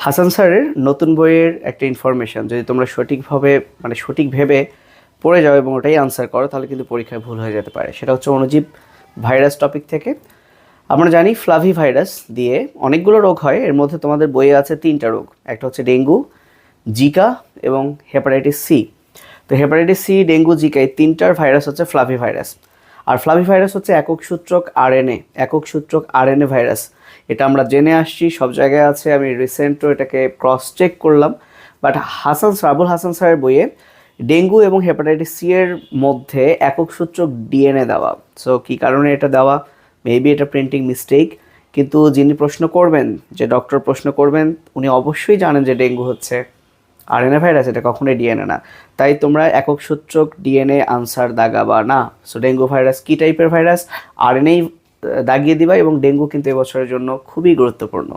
হাসান স্যারের নতুন বইয়ের একটা ইনফরমেশন যদি তোমরা সঠিকভাবে সঠিক ভেবে পড়ে যাও এবং ওটাই আনসার করো তাহলে কিন্তু পরীক্ষায় ভুল হয়ে যেতে পারে। সেটা হচ্ছে অণুজীব ভাইরাস টপিক থেকে। আমরা জানি ফ্লাভি ভাইরাস দিয়ে অনেকগুলো রোগ হয়, এর মধ্যে তোমাদের বইয়ে আছে 3টা রোগ। একটা হচ্ছে ডেঙ্গু, জিকা এবং হেপাটাইটিস সি। তো হেপাটাইটিস সি, ডেঙ্গু, জিকা এই 3টার ভাইরাস হচ্ছে ফ্লাভি ভাইরাস। আর ফ্লাভি ভাইরাস হচ্ছে একক সূত্রক আরএনএ ভাইরাস। এটা আমরা জেনে আসছি, সব জায়গায় আছে। আমি রিসেন্টও এটাকে ক্রস চেক করলাম। বাট আবুল হাসান স্যারের বইয়ে ডেঙ্গু এবং হেপাটাইটিস সি এর মধ্যে একক সূত্রক ডিএনএ দেওয়া। সো কী কারণে এটা দেওয়া, মেবি এটা প্রিন্টিং মিস্টেক। কিন্তু যিনি প্রশ্ন করবেন, যে ডক্টর প্রশ্ন করবেন, উনি অবশ্যই জানেন যে ডেঙ্গু হচ্ছে আরএনএ ভাইরাস, এটা কখনোই ডিএনএ না। তাই তোমরা একক সূত্রক ডিএনএ আনসার দাগাবা না। সো ডেঙ্গু ভাইরাস কী টাইপের ভাইরাস, আরএনএই দাগিয়ে দিবা। এবং ডেঙ্গু কিন্তু এবছরের জন্য খুবই গুরুত্বপূর্ণ।